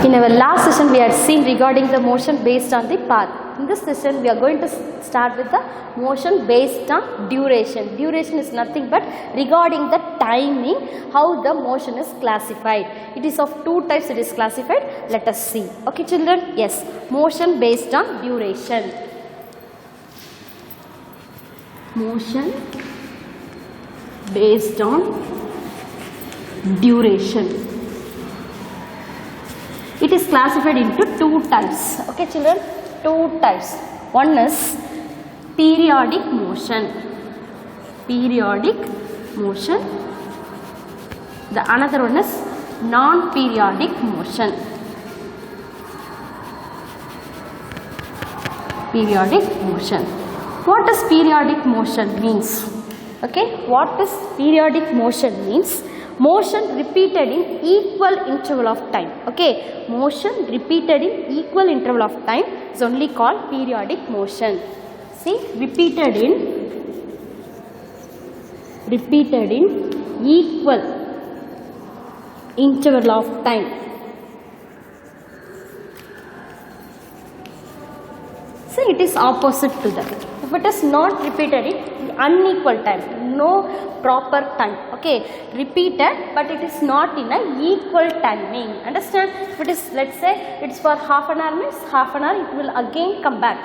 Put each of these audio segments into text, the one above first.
In our last session, we had seen regarding the motion based on the path. In this session, we are going to start with the motion based on duration. Duration is nothing but regarding the timing, how the motion is classified. It is of two types it is classified. Let us see. Okay, children? Yes. Motion based on duration. Motion based on duration. It is classified into two types. Okay, children? Two types. One is periodic motion. Periodic motion. The another one is non-periodic motion. Periodic motion. What does periodic motion means? Okay, what does periodic motion means? Motion repeated in equal interval of time. Okay, motion repeated in equal interval of time is only called periodic motion. See, repeated in equal interval of time. So it is opposite to that. If it is not repeated in unequal time, no proper time, okay, repeated but it is not in a equal timing. Understand? If it is, let's say it's for half an hour means half an hour, it will again come back.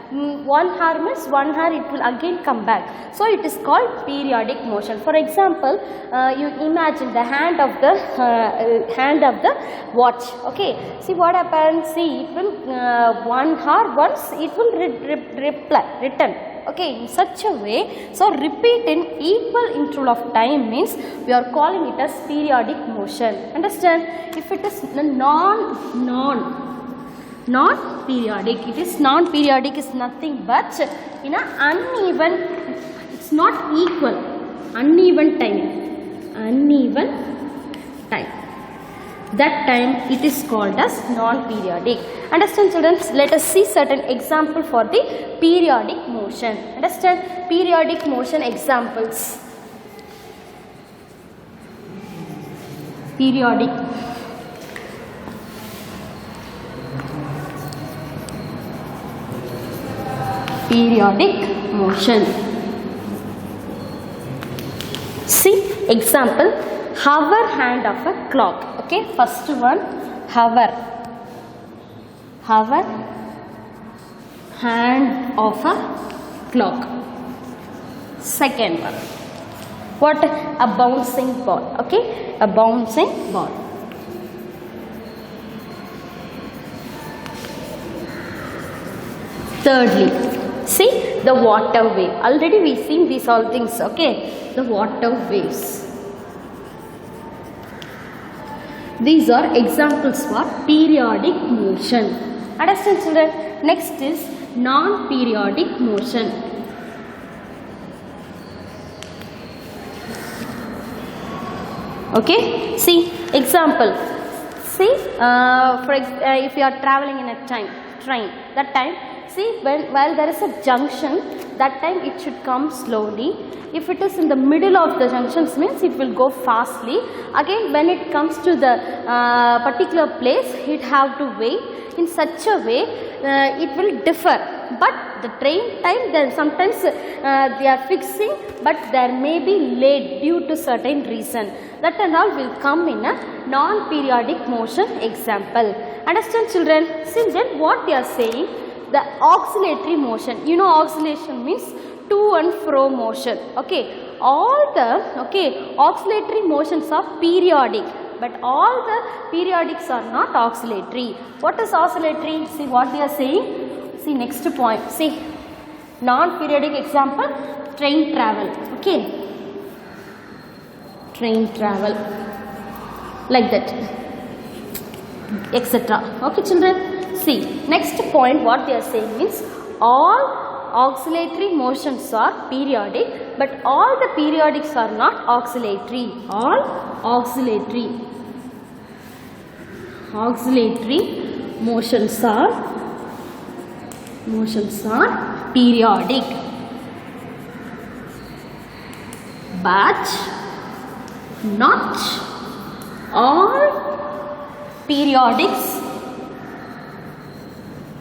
1 hour means 1 hour, it will again come back. So it is called periodic motion. For example, you imagine the hand of the watch. Okay, see what happens. See, it will 1 hour once it will return. Okay, in such a way, so repeat in equal interval of time means we are calling it as periodic motion. Understand? If it is not periodic, it is non-periodic is nothing but in a uneven, it's not equal, uneven time. That time it is called as non-periodic. Understand, children? Let us see certain example for the periodic motion. Understand? Periodic motion examples. Periodic motion. See example, hover hand of a clock. Okay, first one, hover hand of a clock. Second one, what? A bouncing ball. Okay, a bouncing ball. Thirdly, see the water wave. Already we seen these all things. Okay, the water waves. These are examples for periodic motion. Understand, children? Next is non-periodic motion. Okay, see example. See, if you are traveling in a train, that time, see, while there is a junction, that time it should come slowly. If it is in the middle of the junctions means it will go fastly. Again, when it comes to the particular place, it have to wait. In such a way, it will differ. But the train time, then sometimes they are fixing, but there may be late due to certain reason. That and all will come in a non-periodic motion example. Understand, children? See then what they are saying. The oscillatory motion, you know, oscillation means to and fro motion. Okay, all the oscillatory motions are periodic, but all the periodics are not oscillatory. What is oscillatory? See what they are saying. See next point. See non-periodic example, train travel. Okay, train travel like that, etc. Okay, children. See, next point what they are saying means all oscillatory motions are periodic, but all the periodics are not oscillatory. All oscillatory motions are periodic, but not all periodics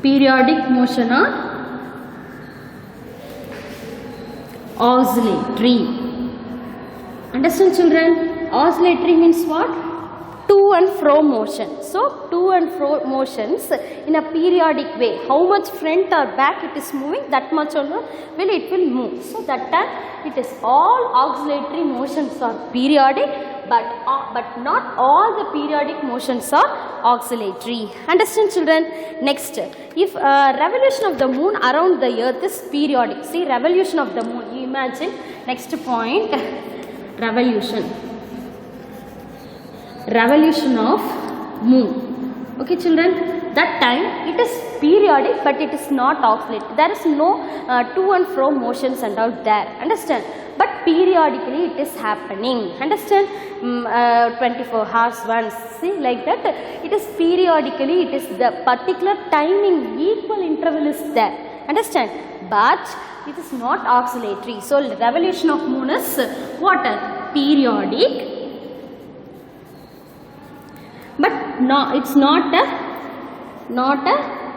periodic motion or oscillatory. Understand children? Oscillatory means what? To and fro motion. So to and fro motions in a periodic way. How much front or back it is moving, that much only it will move. So that time it is all oscillatory motions are periodic, but not all the periodic motions are oscillatory. Understand children? Next, if revolution of the moon around the earth is periodic. See, revolution of the moon. You imagine. Next point, revolution of moon. Okay children, that time it is periodic but it is not oscillatory. There is no to and fro motions and out there. Understand? But periodically it is happening. Understand? 24 hours once. See, like that. It is periodically, it is the particular timing, equal interval is there. Understand? But it is not oscillatory. So revolution of moon is what? Periodic. But no, it's not a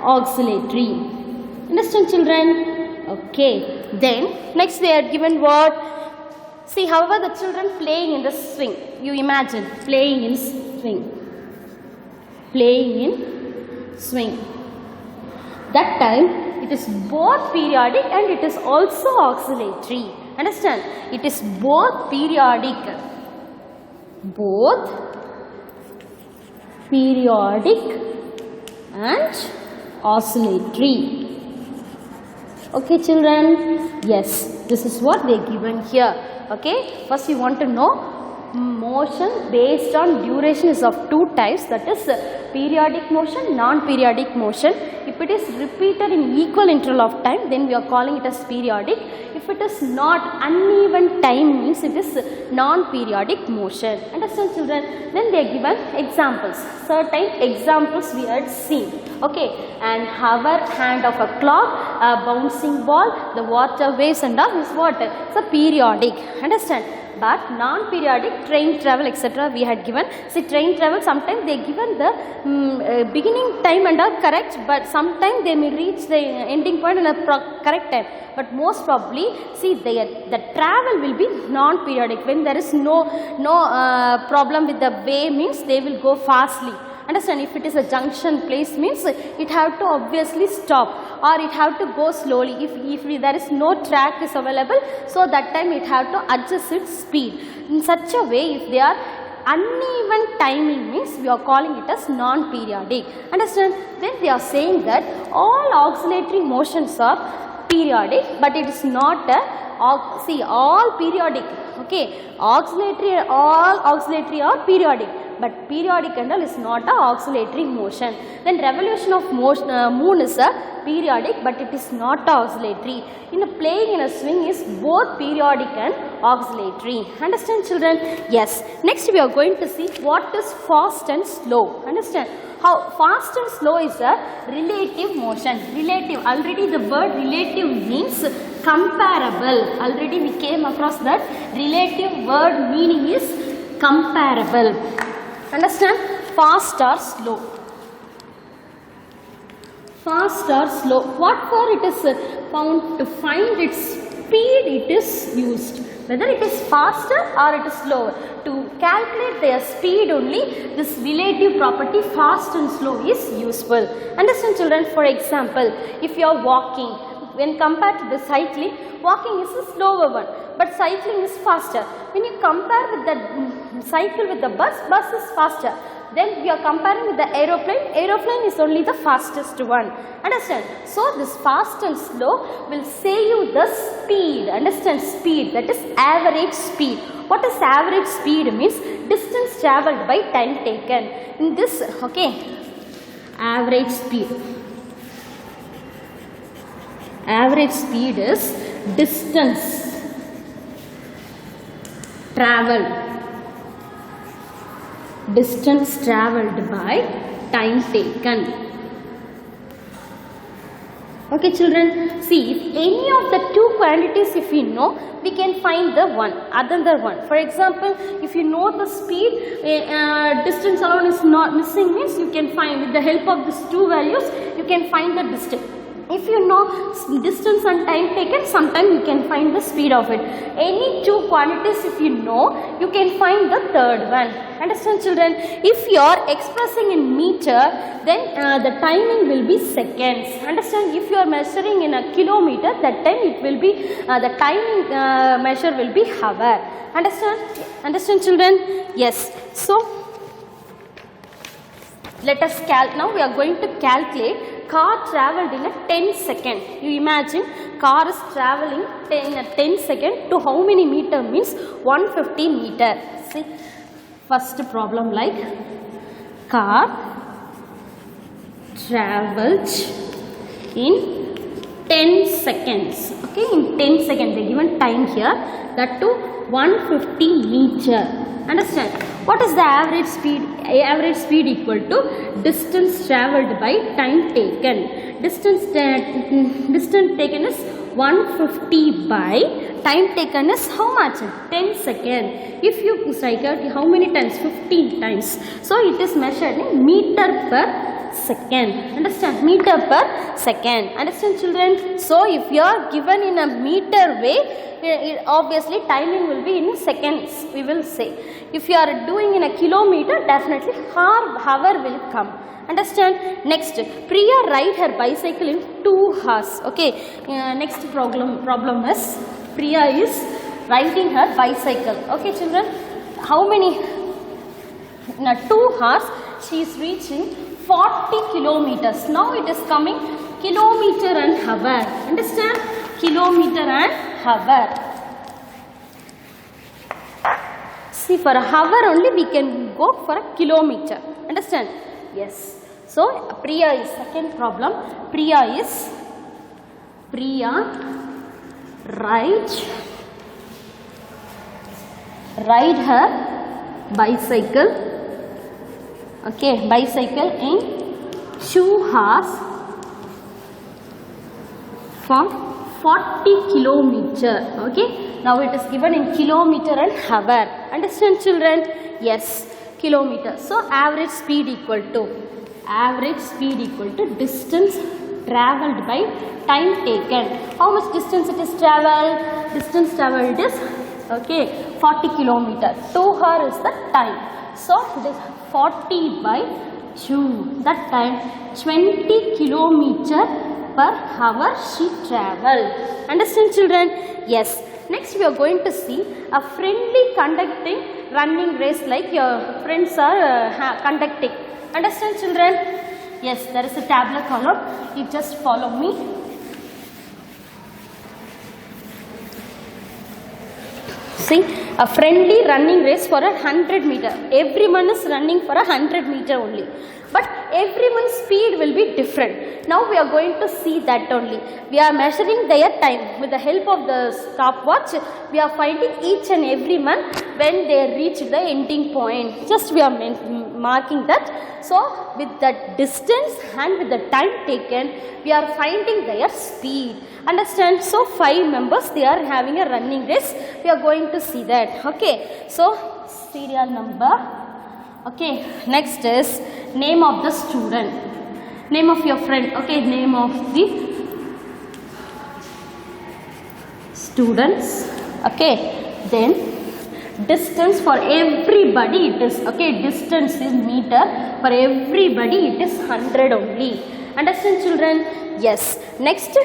oscillatory. Understand children? Okay. Then next they are given what? See, however the children playing in the swing. You imagine playing in swing. Playing in swing. That time it is both periodic and it is also oscillatory. Understand? It is both periodic. Both periodic and oscillatory. Okay children? Yes, this is what they given here. Okay, first you want to know motion based on duration is of two types, that is periodic motion, non-periodic motion. If it is repeated in equal interval of time, then we are calling it as periodic. If it is not uneven time, means it is non-periodic motion. Understand children? Then they are given examples. Certain examples we had seen. Okay, and hover hand of a clock, a bouncing ball, the water waves and all is what? It's a periodic. Understand? But non-periodic, train travel, etc. we had given. See, train travel, sometimes they given the beginning time and all correct, but sometimes they may reach the ending point in a correct time. But most probably, see, the travel will be non-periodic. When there is no problem with the way, means they will go fastly. Understand? If it is a junction place, means it have to obviously stop or it have to go slowly. If there is no track is available, so that time it have to adjust its speed. In such a way, if they are uneven timing, means we are calling it as non-periodic. Understand? Then they are saying that all oscillatory motions are periodic, but it is not a, see, all periodic. Okay, all oscillatory are periodic. But periodic and all is not a oscillatory motion. Then revolution of moon is a periodic, but it is not oscillatory. In a playing in a swing is both periodic and oscillatory. Understand children? Yes. Next we are going to see what is fast and slow. Understand? How fast and slow is a relative motion. Relative, already the word relative means comparable. Already we came across that. Relative word meaning is comparable. Understand? Fast or slow. Fast or slow. What for it is found? To find its speed it is used. Whether it is faster or it is slower. To calculate their speed only, this relative property fast and slow is useful. Understand children? For example, if you are walking, when compared to the cycling, walking is a slower one, but cycling is faster. When you compare with the cycle with the bus, bus is faster. Then we are comparing with the aeroplane, aeroplane is only the fastest one. Understand? So this fast and slow will say you the speed. Understand? Speed, that is average speed. What is average speed means? Distance travelled by time taken. In this, okay, average speed. Average speed is distance travelled. Distance travelled by time taken. Okay children, see if any of the two quantities if we know, we can find the one, other one. For example, if you know the speed, distance alone is not missing means you can find with the help of these two values, you can find the distance. If you know distance and time taken, sometimes you can find the speed of it. Any two quantities if you know, you can find the third one. Understand children? If you are expressing in meter, then the timing will be seconds. Understand? If you are measuring in a kilometer, that time it will be, the timing measure will be hour. Understand? Understand children? Yes. So, let us now we are going to calculate car travelled in a 10 second. You imagine car is travelling in a 10 second to how many meter means 150 meter. See, first problem like car travelled in 10 seconds. Okay, in 10 seconds they given time here, that to 150 meter. Understand? What is the average speed? Average speed equal to distance travelled by time taken. Distance taken is 150 by time taken is how much? 10 seconds. If you strike out how many times? 15 times. So it is measured in meter per second. Understand? Meter per second. Understand children? So if you are given in a meter way, obviously timing will be in seconds, we will say. If you are doing in a kilometer, definitely hour will come. Understand? Next, Priya ride her bicycle in 2 hours. Okay. Next problem is Priya is riding her bicycle. Okay children. How many? In 2 hours she is reaching 40 kilometers. Now it is coming kilometer and hour. Understand? Kilometer and hour. See, for a hour only we can go for a kilometer. Understand? Yes. So Priya is second problem. Priya ride her bicycle. Okay, bicycle in 2 hours for 40 kilometer. Okay, now it is given in kilometer and hour. Understand children? Yes, kilometer. So average speed equal to distance travelled by time taken. How much distance it is travelled? Distance travelled is 40 kilometer. 2 hours is the time. So it is 40 by 2. That time 20 kilometer per hour she travelled. Understand children? Yes. Next we are going to see a friendly conducting running race like your friends are conducting. Understand children? Yes, there is a tabular column. You just follow me. See, a friendly running race for 100 meter. Everyone is running for 100 meter only. But everyone's speed will be different. Now we are going to see that only. We are measuring their time with the help of the stopwatch. We are finding each and every one when they reach the ending point. Just we are marking that. So with the distance and with the time taken, we are finding their speed. Understand? So 5 members, they are having a running race. We are going to see that. Okay. So serial number. Okay, next is name of the student, name of your friend. Okay, name of the students. Okay, then distance for everybody it is, okay, distance is meter, for everybody it is 100 only. Understand children? Yes. Next,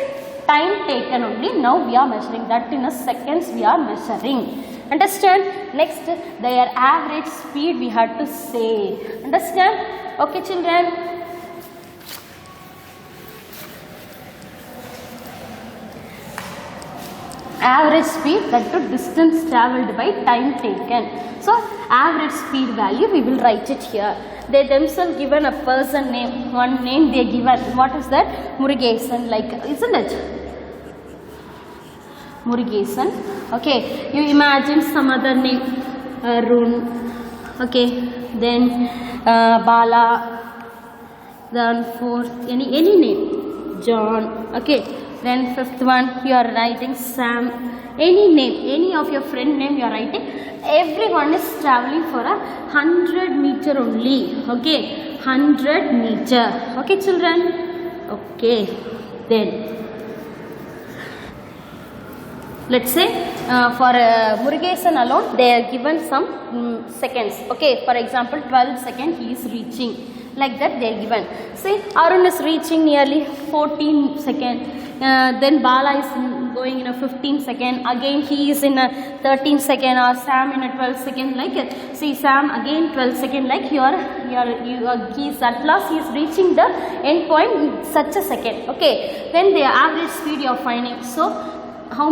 time taken only. Now we are measuring that in a seconds we are measuring. Understand? Next, their average speed we have to say. Understand? Okay children? Average speed, that to distance travelled by time taken. So average speed value we will write it here. They themselves given a person name, one name they given. What is that? Murugesan, like, isn't it? Murugesan. Okay, you imagine some other name, Arun. Okay, then Bala. Then fourth, any name. John. Okay, then fifth one, you are writing Sam. Any name, any of your friend name you are writing. Everyone is traveling for 100 meter only. Okay, 100 meter. Okay, children. Okay, then let's say for Murugesan alone they are given some seconds. Okay, for example 12 seconds he is reaching, like that they are given. See, Arun is reaching nearly 14 seconds, then Bala is going in a 15 second, again he is in a 13 second, or Sam in a 12 second, like it. See, Sam again 12 second, like he is at last he is reaching the end point in such a second. Okay, then the average speed you are finding. So how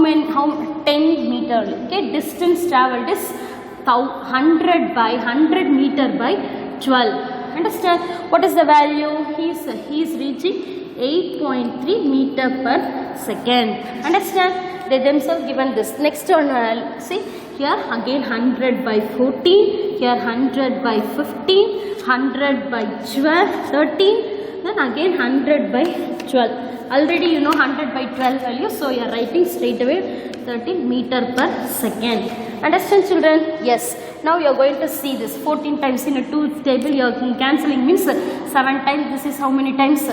10 meter. Okay, distance traveled is 100 by 100 meter by 12. Understand what is the value? He is reaching 8.3 meter per second. Understand, they themselves given this. Next one, see here again 100 by 14, here 100 by 15, 100 by 12, 13, then again 100 by 12. Already you know 100 by 12 value, so you are writing straight away 13 meter per second. Understand, children? Yes. Now you are going to see this 14 times in a 2 table. You are cancelling means 7 times. This is how many times?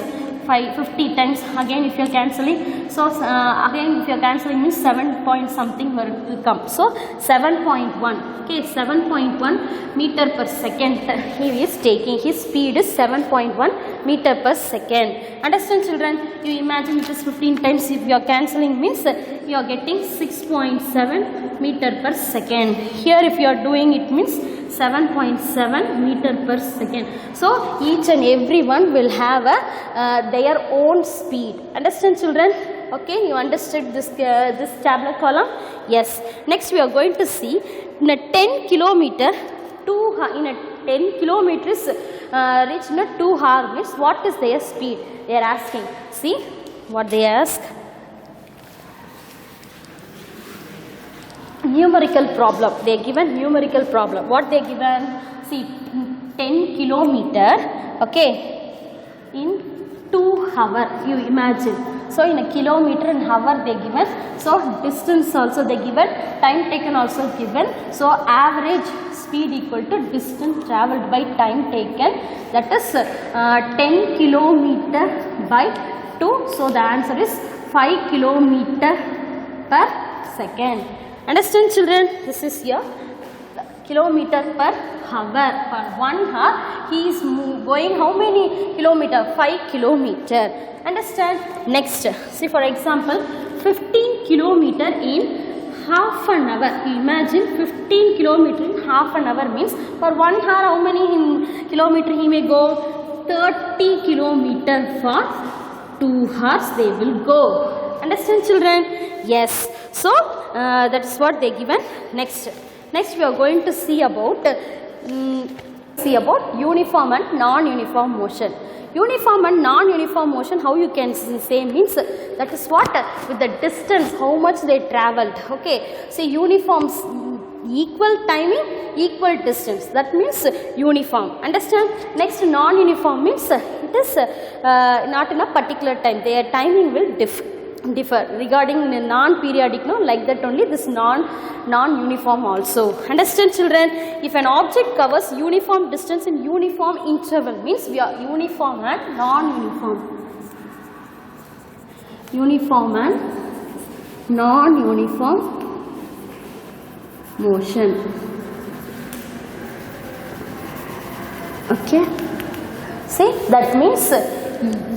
50 times. Again if you are cancelling, so again if you are cancelling means 7 point something will come. So 7.1. Okay, 7.1 meter per second he is taking. His speed is 7.1 meter per second. Understand, children? You imagine it is 15 times. If you are cancelling means you are getting 6.7 meter per second. Here if you are doing it means 7.7 meter per second. So each and every one will have their own speed. Understand, children? Okay, you understood this tabular column? Yes. Next we are going to see in a 10 kilometer, in a 10 kilometers reach in a 2 hour means what is their speed? They are asking. See what they ask. Numerical problem. They are given numerical problem. What they are given? See, 10 kilometer. Okay, in 2 hour. You imagine. So in a kilometer and hour they given. So distance also they given. Time taken also given. So average speed equal to distance travelled by time taken. That is 10 kilometer by 2. So the answer is 5 kilometer per second. Understand, children? This is your kilometer per hour. For 1 hour he is going how many kilometer? 5 kilometer. Understand? Next, see for example 15 kilometer in half an hour. You imagine 15 kilometer in half an hour means for 1 hour how many kilometer he may go? 30 kilometer for 2 hours they will go. Understand, children? Yes. So that is what they given. Next we are going to see about uniform and non-uniform motion. Uniform and non-uniform motion, how you can say means that is what with the distance how much they travelled. Okay, so uniforms equal timing, equal distance, that means uniform. Understand? Next, non-uniform means it is not in a particular time, their timing will differ. Regarding non-periodic, no, like that only this non-uniform also. Understand, children? If an object covers uniform distance in uniform interval means we are uniform and non-uniform. Uniform and non-uniform motion. Okay. See, that means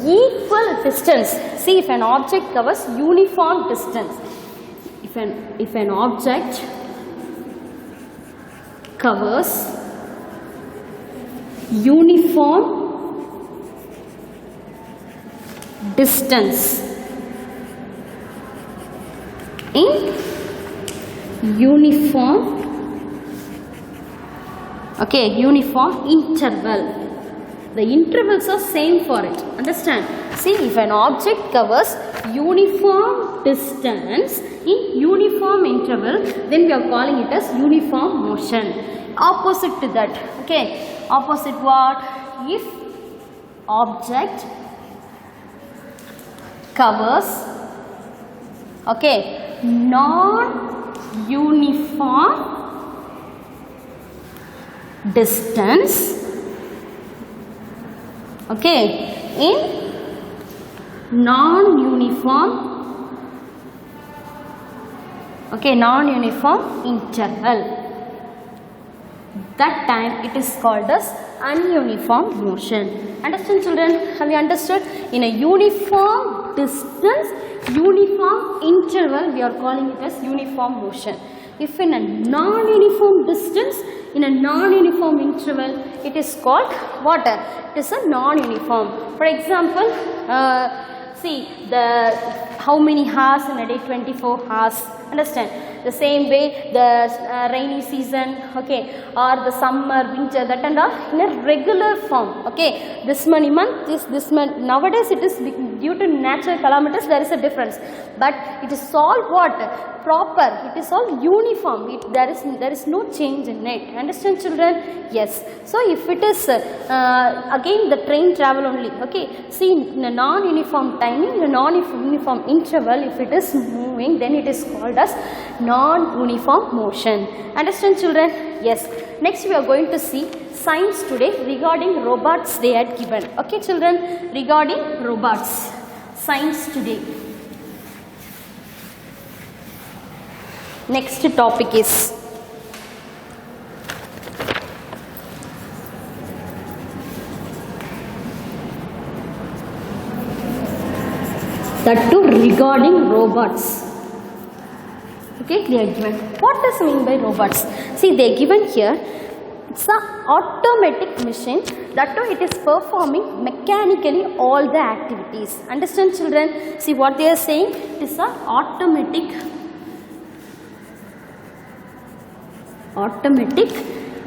equal distance. See, if an object covers uniform distance, if an object covers uniform distance in uniform interval. The intervals are same for it. Understand? See, if an object covers uniform distance in uniform interval, then we are calling it as uniform motion. Opposite to that. Okay. Opposite what? If object covers, okay, non-uniform distance, okay, in non-uniform, okay, non-uniform interval. That time it is called as ununiform motion. Understand, children? Have you understood? In a uniform distance, uniform interval, we are calling it as uniform motion. If in a non-uniform distance, in a non-uniform interval, it is called what? It is a non-uniform. For example, see how many hours in a day? 24 hours. Understand? The same way the rainy season, okay, or the summer, winter, that and all in a regular form, okay. This many month, this month. Nowadays it is due to natural calamities, there is a difference, but it is all what? Proper. It is all uniform. There is no change in it. Understand, children? Yes. So if it is again the train travel only, okay. See, in a non-uniform timing, in a non-uniform interval, if it is moving, then it is called as non-uniform motion. Understand, children? Yes. Next we are going to see science today regarding robots they had given. Okay, children? Regarding robots, science today. Next topic is that too regarding robots. Okay, they are given. What does mean by robots? See, they are given here. It's an automatic machine that too it is performing mechanically all the activities. Understand, children? See what they are saying? It is an automatic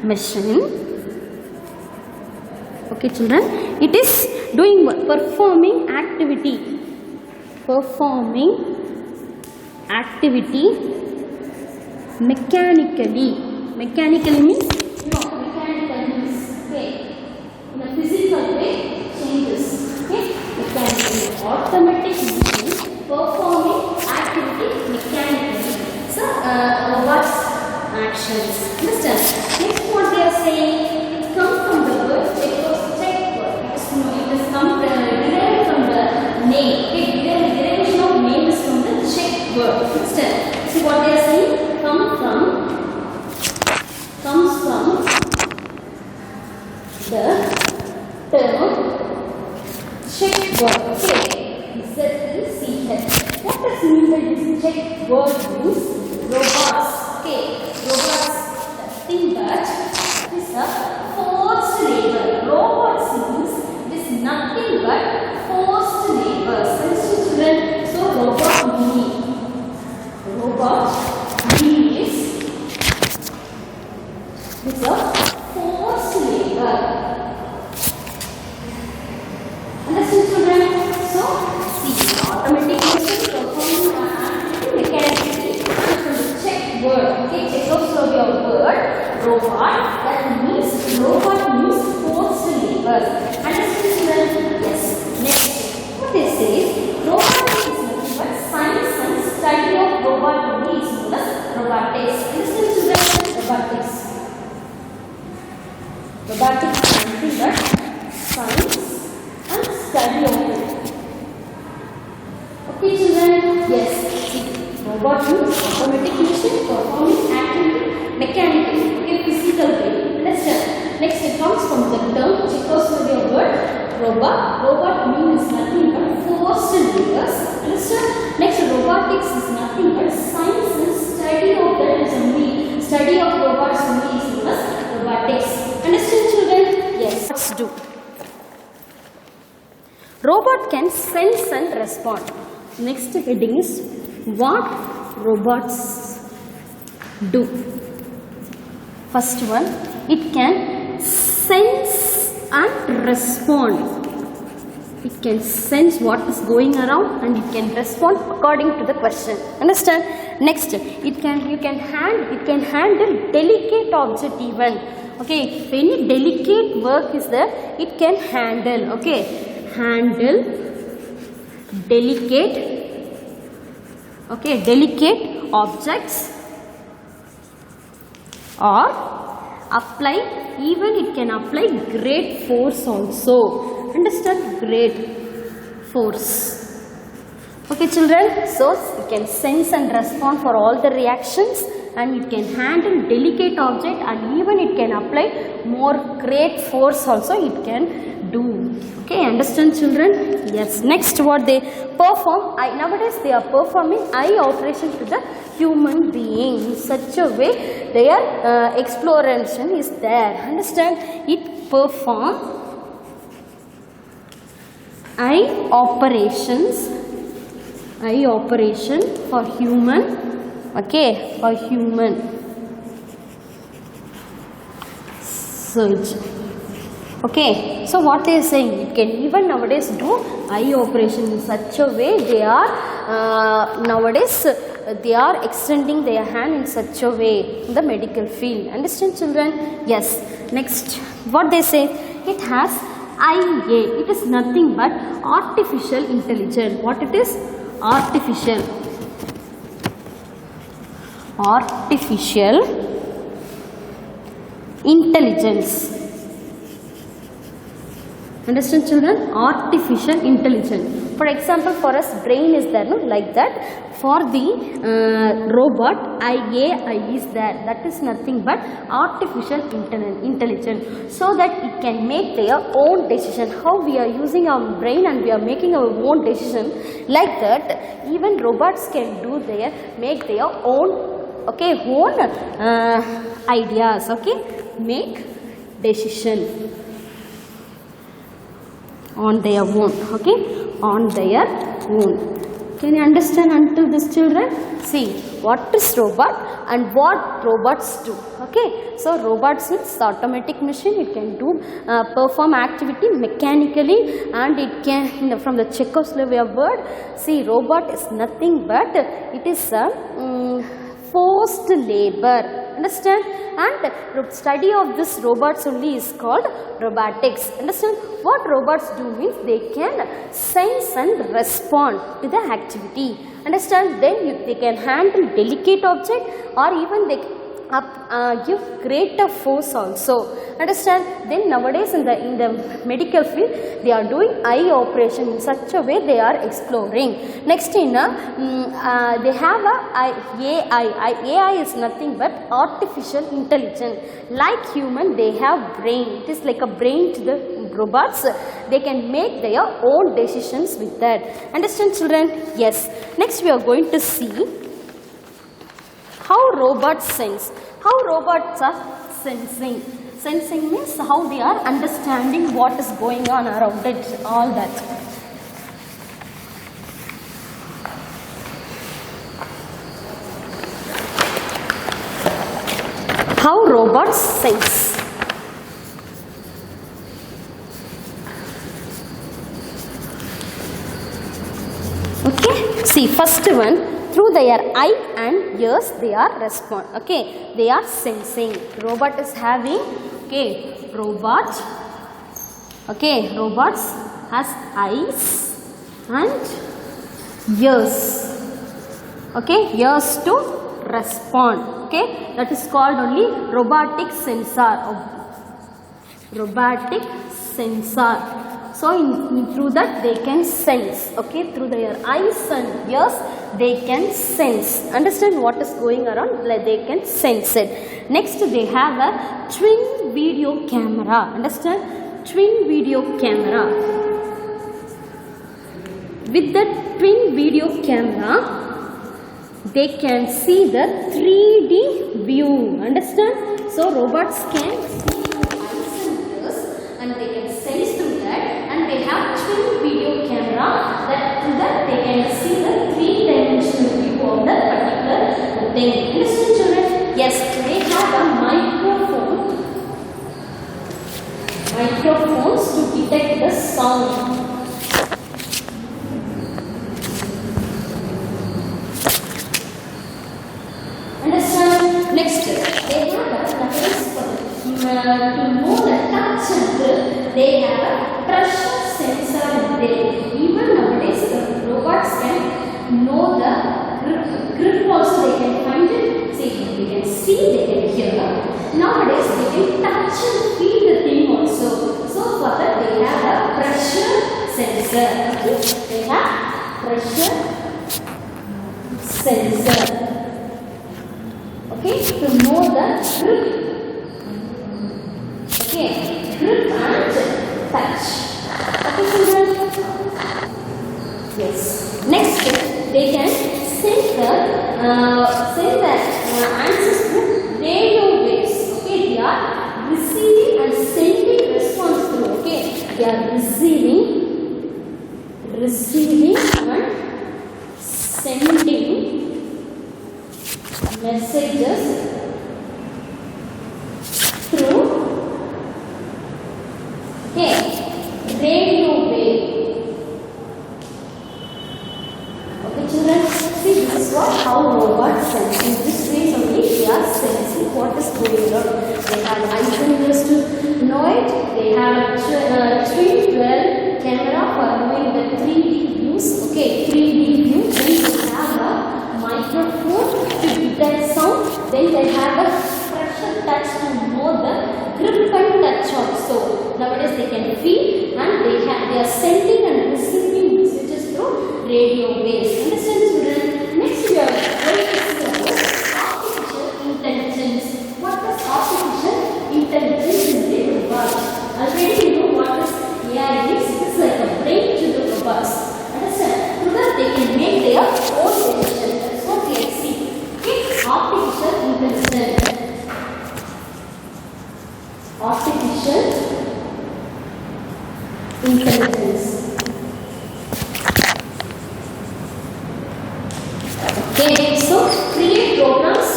machine. Okay, children, it is doing what? Performing activity mechanically. Mechanically means okay, in a physical way changes, okay. Mechanically, automatic machine performing activity mechanically. So robots actions. Understand? Next what they are saying, it comes from the word check word. It is derived from the name. Okay, derivation of name is from the check word. Understand? See what they are saying, comes from the term check word. Okay, Z-E-C-H. What does mean by this check word? Means robots. Okay, robots, nothing but is a forced labor. Robots means it is nothing but forced labors. Children, so robot meaning is a forced labor. Understand, children? So see, automatic machine performing mechanically. Word, okay, check out your word robot. That means robot means forced labor. Understand, children? Yes. Next, what they say is robotics is nothing but science and study of robot only is known as robotics. Understand, children? Robotics is nothing but science and study of it. Okay, children? Yes. Robot means automatic machine performing activity mechanically, okay, physical way. Understand? Next, it comes from the term Czechoslovakian word robot. Robot means nothing but forced labors. Understand? Next, robotics is nothing but science and study of that is only study of robots only is known as robotics. Understand, children? Yes. Let's do. Robot can sense and respond. Next heading is what robots do. First one, it can sense and respond. It can sense what is going around and it can respond according to the question. Understand? Next, you can handle delicate object even. Okay, if any delicate work is there, it can handle. Okay, handle delicate, okay, delicate objects, or apply, even it can apply great force also. Understand? Great force. Okay children, so it can sense and respond for all the reactions, and it can handle delicate object, and even it can apply more great force also it can do. Okay, understand children? Yes. Next, what they perform, nowadays they are performing eye operation to the human being in such a way their exploration is there. Understand? It perform eye operation for human, okay, for human surgeon. Okay, so what they are saying, it can even nowadays do eye operation in such a way they are nowadays they are extending their hand in such a way in the medical field. Understand children? Yes. Next, what they say, it has IA. It is nothing but artificial intelligence. What it is? Artificial intelligence. Understand children? Artificial intelligence. For example, for us brain is there, no? Like that. For the robot, AI is there. That is nothing but artificial intelligence. So that it can make their own decision. How we are using our brain and we are making our own decision. Like that, even robots can do make their own, okay, own ideas. Okay, make decision on their own, okay, on their own. Can you understand until this children? See, what is robot and what robots do, okay. So, robots is automatic machine, it can do perform activity mechanically, and it can, from the Czechoslovak word, see, robot is nothing but it is a forced labor. Understand? And study of this robots only is called robotics. Understand? What robots do means they can sense and respond to the activity. Understand? Then they can handle delicate object, or even they give greater force also. Understand? Then nowadays in the medical field they are doing eye operation in such a way they are exploring. Next they have AI is nothing but artificial intelligence. Like human, they have brain. It is like a brain to the robots. They can make their own decisions with that. Understand children? Yes. Next we are going to see how robots sense. How robots are sensing. Sensing means how they are understanding what is going on around it, all that. How robots sense. Okay, see, first one, through their eye and ears they are respond, okay, they are sensing. Robot is having, okay, robot has eyes and ears, okay, ears to respond, okay, that is called only robotic sensor. So through that they can sense, okay, through their eyes and ears they can sense. Understand what is going around? They can sense it. Next they have a twin video camera. Understand? Twin video camera. With the twin video camera they can see the 3D view. Understand? So robots can see through eyes and ears and they can sense through that. They have twin video camera that through that they can see the 3-dimensional view of the particular thing. Understand children? Yes, they have a microphones to detect the sound. Understand? Next, they have a sensor. Okay, they have pressure sensor. Okay, to know the grip. Okay, grip and touch. Okay, children. Yes. Next, they can send the answers to radio waves. Okay, they are receiving and sending response through. Okay, they are receiving and sending messages through radio wave. Okay, children, see, this is how robots sense. In this way only they are sensing what is going on. They have eye sensors to know it. They have a twin well camera for knowing the 3D views. Okay, 3D view. Then they have a microphone to detect sound. Then they have a pressure touch to know the grip and touch also. Nowadays they can feel and they are sending and receiving messages through radio waves. Understand, children? Next we are going to see about artificial intelligence. What is artificial intelligence in the robot? Already you know what is AI is. It is like a brain to the robots. Understand? So that they can make their own decision. That's what we see. Okay? Artificial intelligence. Artificial intelligence. Okay, so create programs,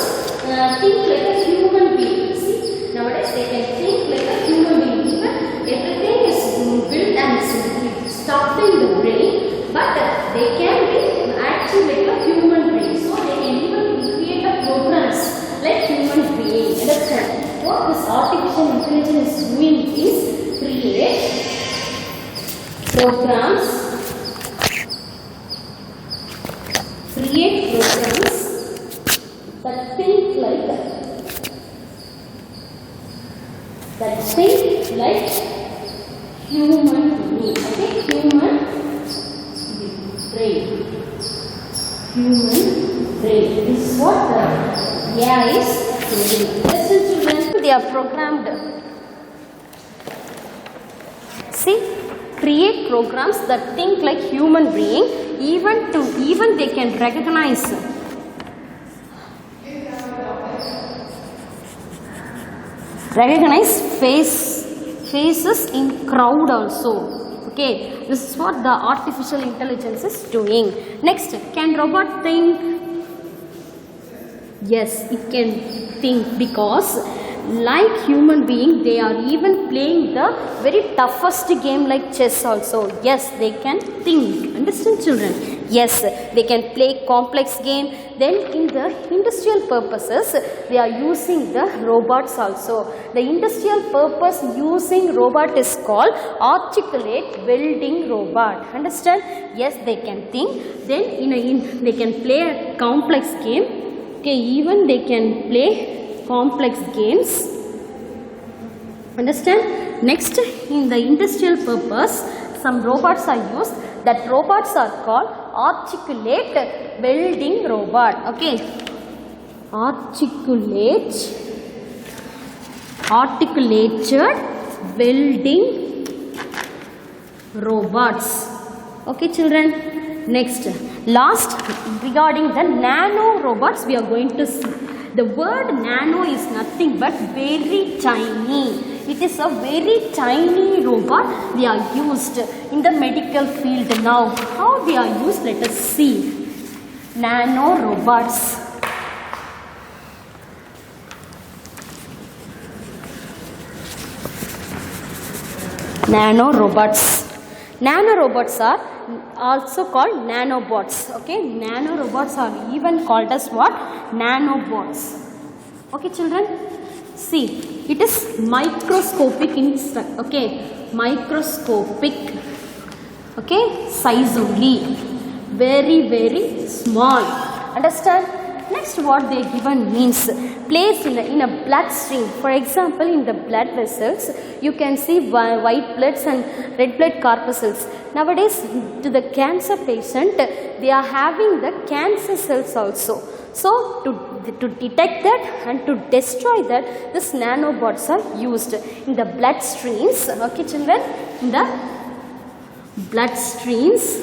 think like a human being. See, nowadays they can think like a human being. Even everything is built and stopped in the brain, but they can be acting like a human being. So they can even create a programs like human being. Understand? What this artificial intelligence is doing is create programs that think like human being. Okay, human brain. This is what the AI is doing. Listen, children, they are programmed. See, create programs that think like human being. Even they can recognize faces in crowd also. Okay, this is what the artificial intelligence is doing. Next, can robot think? Yes, it can think, because like human being, they are even playing the very toughest game like chess also. Yes, they can think. Understand, children? Yes, they can play complex game. Then in the industrial purposes, they are using the robots also. The industrial purpose using robot is called articulate welding robot. Understand? Yes, they can think. Then they can play a complex game. Okay, even they can play complex games. Understand? Next, in the industrial purpose, some robots are used. That robots are called articulate welding robot. Okay, articulated welding robots. Okay, children. Next, last, regarding the nano robots, we are going to see. The word nano is nothing but very tiny. It is a very tiny robot. They are used in the medical field now. How they are used? Let us see. Nano robots. Nanorobots are also called nanobots. Okay, nanorobots are even called as what? Nanobots. Okay, children, see, it is microscopic in structure. Okay, microscopic. Okay, size only, very small. Understand? Next, what they given means placed in a blood stream. For example, in the blood vessels, you can see white bloods and red blood corpuscles. Nowadays, to the cancer patient, they are having the cancer cells also. So, to detect that and to destroy that, these nanobots are used in the blood streams. Okay, children, in the blood streams.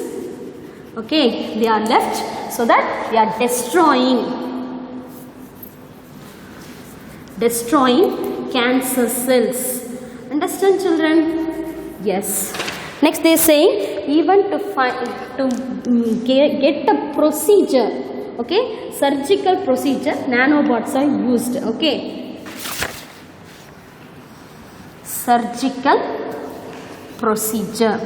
Okay, they are left so that they are destroying cancer cells. Understand, children? Yes. Next, they say even to get the procedure. Okay, surgical procedure, nanobots are used. Okay, surgical procedure.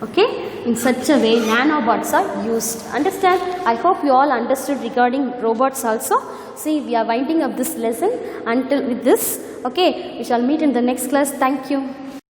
Okay, in such a way nanobots are used. Understand? I hope you all understood regarding robots also. See, we are winding up this lesson until with this. Okay, we shall meet in the next class. Thank you.